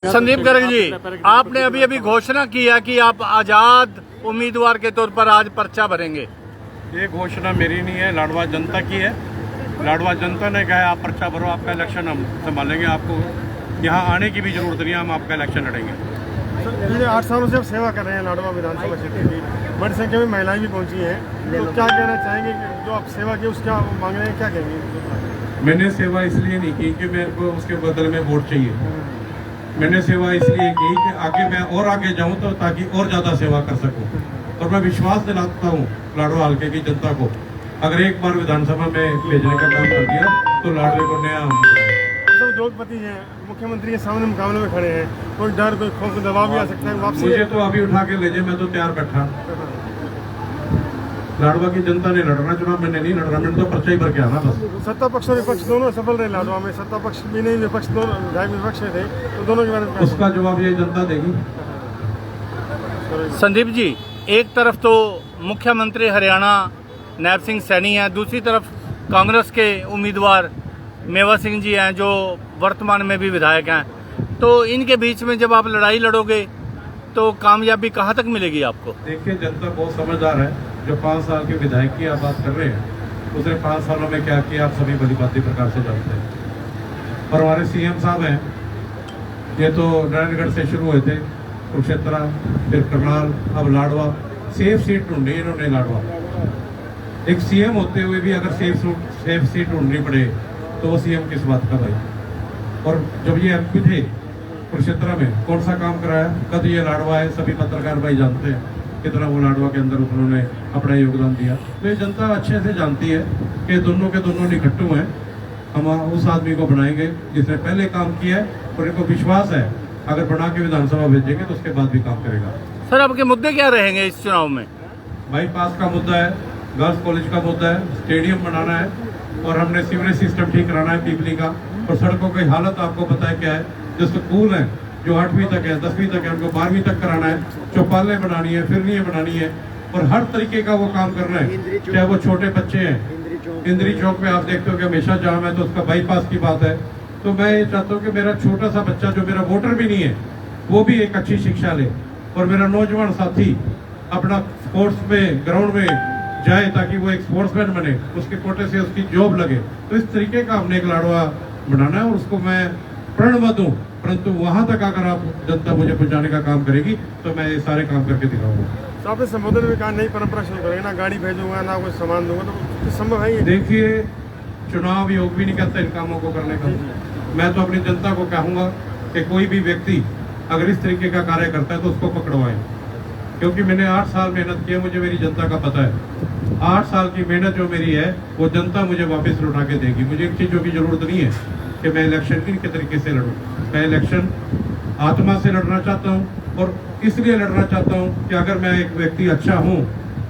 संदीप गर्ग जी, आपने अभी अभी घोषणा की है कि आप आजाद उम्मीदवार के तौर पर आज पर्चा भरेंगे। ये घोषणा मेरी नहीं है, लाडवा जनता की है। लाडवा जनता ने कहा आप पर्चा भरो, आपका इलेक्शन हम संभालेंगे, आपको यहाँ आने की भी जरूरत नहीं है, हम आपका इलेक्शन लड़ेंगे। पिछले 8 सालों से आप सेवा कर रहे हैं लाडवा विधानसभा क्षेत्र की, बड़ी संख्या में महिलाएं भी पहुंची हैं, तो क्या कहना चाहेंगे कि जो आप सेवा की उसका मांग रहे हैं, क्या कहेंगे? मैंने सेवा इसलिए नहीं की कि मेरे को उसके बदले में वोट चाहिए। मैंने सेवा इसलिए की कि आगे मैं और आगे जाऊं तो ताकि और ज़्यादा सेवा कर सकूं। और मैं विश्वास दिलाता हूं लाडवा हल्के की जनता को, अगर एक बार विधानसभा में भेजने का काम कर दिया तो लाडवे को नया उद्योगपति हैं, मुख्यमंत्री के सामने मुकाबले में खड़े हैं, कोई डर कोई खौफ दबाव भी आ सकता है वापसी? मुझे तो अभी उठा के ले जाए, मैं तो तैयार बैठा। लाडवा की जनता ने लड़ना चुनाव, मैंने नहीं लड़ना, मैंने तो पर्चा ही भर के आना बस। सत्ता पक्ष और विपक्ष दोनों सफल रहे लाडवा में, सत्ता पक्ष भी नहीं विपक्ष दोनों विधायक विपक्ष में थे, तो दोनों के बारे में उसका जवाब ये जनता देगी। संदीप जी, एक तरफ तो मुख्यमंत्री हरियाणा नैब सिंह सैनी हैं, दूसरी तरफ कांग्रेस के उम्मीदवार मेवा सिंह जी हैं जो वर्तमान में भी विधायक हैं, तो इनके बीच में जब आप लड़ाई लड़ोगे तो कामयाबी कहाँ तक मिलेगी आपको? देखिए, जनता बहुत समझदार है। जो 5 साल के विधायक की आप बात कर रहे हैं, उसने 5 सालों में क्या किया आप सभी भली भांति प्रकार से जानते हैं। और हमारे सीएम साहब हैं, ये तो नारायणगढ़ से शुरू हुए थे, कुरुक्षेत्र, फिर करनाल, अब लाडवा। सेफ सीट ढूंढी इन्होंने लाडवा। एक सीएम होते हुए भी अगर सेफ सीट ढूंढनी पड़े तो वो सीएम किस बात का भाई? और जब ये एमपी थे कुरुक्षेत्र में, कौन सा काम कराया? कद ये लाडवा है, सभी पत्रकार भाई जानते हैं कितना वो लाडवा के अंदर उन्होंने अपना योगदान दिया। तो ये जनता अच्छे से जानती है कि दोनों के दोनों निकट्टू हैं। हम उस आदमी को बनाएंगे जिसने पहले काम किया है, और इनको विश्वास है अगर बना के विधानसभा भेजेंगे तो उसके बाद भी काम करेगा। सर, आपके मुद्दे क्या रहेंगे इस चुनाव में? बाईपास का मुद्दा है, गर्ल्स कॉलेज का मुद्दा है, स्टेडियम बनाना है, और हमने सीवरेज सिस्टम ठीक कराना है पीपली का। और सड़कों की हालत आपको पता है क्या है, जो स्कूल है जो 8वीं तक है, 10वीं तक है, उनको 12वीं तक कराना है, चौपालें बनानी है, फिरनियाँ बनानी है, और हर तरीके का वो काम करना है। चाहे वो छोटे बच्चे हैं, इंद्री चौक में आप देखते हो कि हमेशा जाम है, तो उसका बाईपास की बात है। तो मैं ये चाहता हूँ कि मेरा छोटा सा बच्चा जो मेरा वोटर भी नहीं है वो भी एक अच्छी शिक्षा ले, और मेरा नौजवान साथी अपना स्पोर्ट्स में ग्राउंड में जाए ताकि वो एक स्पोर्ट्समैन बने, उसके कोटे से उसकी जॉब लगे। तो इस तरीके का हमने एक लाडवा बनाना है, और उसको मैं प्रण मत दूं, परंतु वहां तक अगर आप जनता मुझे पहुंचाने का काम करेगी तो मैं ये सारे काम करके दिखाऊंगा। तो आपने संबोधन में कहा नई परंपरा शुरू करेंगे, ना गाड़ी भेजूंगा ना कोई सामान दूंगा, तो संभव है ये? देखिए, चुनाव योग भी नहीं करता इन कामों को करने का। मैं तो अपनी जनता को कहूंगा कि कोई भी व्यक्ति अगर इस तरीके का कार्य करता है तो उसको पकड़वाएं, क्योंकि मैंने 8 साल मेहनत की है, मुझे मेरी जनता का पता है। 8 साल की मेहनत जो मेरी है वो जनता मुझे वापस लौटा के देगी। मुझे इन चीज़ों की जरूरत नहीं है कि मैं इलेक्शन किन तरीके से लड़ूं। मैं इलेक्शन आत्मा से लड़ना चाहता हूं, और इसलिए लड़ना चाहता हूं कि अगर मैं एक व्यक्ति अच्छा हूं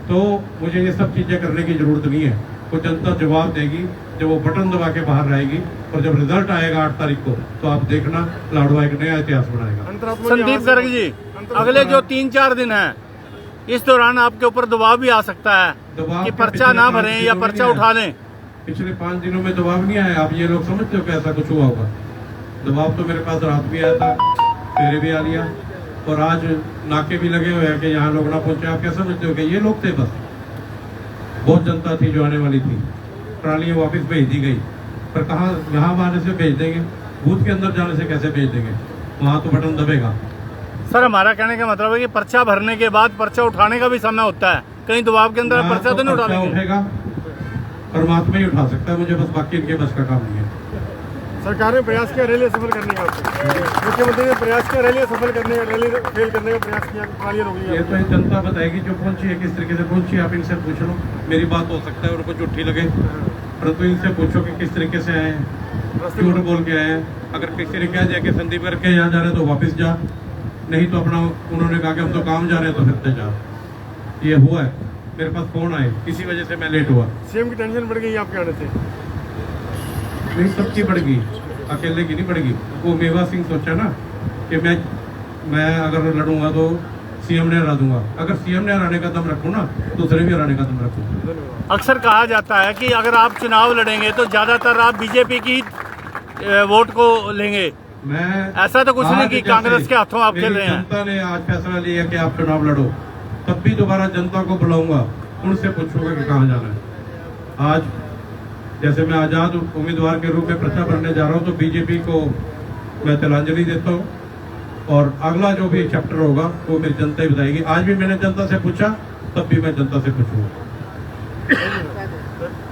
तो मुझे ये सब चीज़ें करने की जरूरत नहीं है। वो जनता जवाब देगी जब वो बटन दबा के बाहर रहेगी, और जब रिजल्ट आएगा 8 तारीख को तो आप देखना लाडवा एक नया इतिहास बनाएगा। संदीप गर्ग जी, अगले जो 3-4 दिन है इस दौरान आपके ऊपर दबाव भी आ सकता है कि पर्चा ना भरें या पर्चा उठा लें। पिछले 5 दिनों में दबाव नहीं आया। आप ये लोग समझते हो कि ऐसा कुछ हुआ होगा? दबाव तो मेरे पास रात भी आया था, फेरे भी आ लिया, और आज नाके भी लगे हुए हैं कि यहाँ लोग ना पहुंचे। आप क्या समझते हो कि ये लोग थे? बस बहुत जनता थी जो आने वाली थी, ट्रालियाँ वापस भेज दी गई, पर कहाँ यहाँ आने से भेज देंगे? बूथ के अंदर जाने से कैसे भेज देंगे? वहाँ तो बटन दबेगा। सर, हमारा कहने का मतलब है कि पर्चा भरने के बाद पर्चा उठाने का भी समय होता है, कहीं दबाव के अंदर पर्चा तो नहीं उठेगा? परमात्मा ही उठा सकता है मुझे, बस बाकी इनके बस का काम नहीं है। सरकार ने प्रयास किया रैली सफल करने का, मुख्यमंत्री ने प्रयास किया रैली सफल करने का, रैली फेल करने का प्रयास किया, ट्रालियां रोक ली। ये तो जनता बताएगी जो पहुंची है किस तरीके से पहुंची है। आप इनसे पूछ लो, मेरी बात हो सकता है उनको झूठी लगे, परंतु इनसे पूछो कि किस तरीके से आए हैं, झूठ बोल के आए हैं। अगर किसी ने कह दिया कि संदीप करके यहाँ जा रहे तो वापस जा, नहीं तो अपना उन्होंने कहा कि हम तो काम जा रहे हैं तो फिर जा। ये हुआ है, मेरे पास फोन आए, किसी वजह से मैं लेट हुआ। सीएम की टेंशन बढ़ गई आपके आने से? नहीं, सबकी बढ़ेगी, अकेले की नहीं बढ़ेगी। वो मेवा सिंह सोचा ना कि मैं अगर लड़ूंगा तो सीएम ने हरा दूंगा। अगर सीएम ने हराने का दम रखूं ना, दूसरे भी हराने का दम रखूं। अक्सर कहा जाता है कि अगर आप चुनाव लड़ेंगे तो ज्यादातर आप बीजेपी की वोट को लेंगे, मैं ऐसा तो कुछ नहीं कि आज कांग्रेस जैसे के हाथों आप खेल मेरी रहे हैं। जनता ने आज फैसला लिया कि आप चुनाव लड़ो, तब भी दोबारा जनता को बुलाऊंगा, उनसे पूछूंगा कि कहाँ जाना है। आज जैसे मैं आजाद उम्मीदवार के रूप में पर्चा भरने जा रहा हूँ, तो बीजेपी को मैं तिलांजलि देता हूँ, और अगला जो भी चैप्टर होगा वो मेरी जनता ही बताएगी। आज भी मैंने जनता से पूछा, तब भी मैं जनता से पूछूंगा।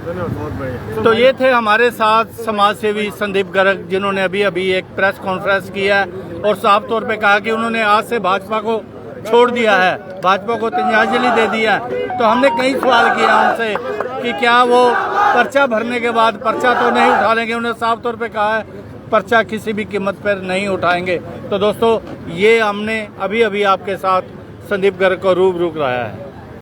धन्यवाद, बहुत बढ़िया। तो ये थे हमारे साथ समाज सेवी संदीप गर्ग, जिन्होंने अभी अभी एक प्रेस कॉन्फ्रेंस की है और साफ तौर पे कहा कि उन्होंने आज से भाजपा को छोड़ दिया है, भाजपा को तिलांजलि दे दी है। तो हमने कई सवाल किया उनसे कि क्या वो पर्चा भरने के बाद पर्चा तो नहीं उठा लेंगे। उन्होंने साफ तौर पे कहा है पर्चा किसी भी कीमत पर नहीं उठाएंगे। तो दोस्तों, ये हमने अभी अभी आपके साथ संदीप गर्ग को रूबरू कराया है।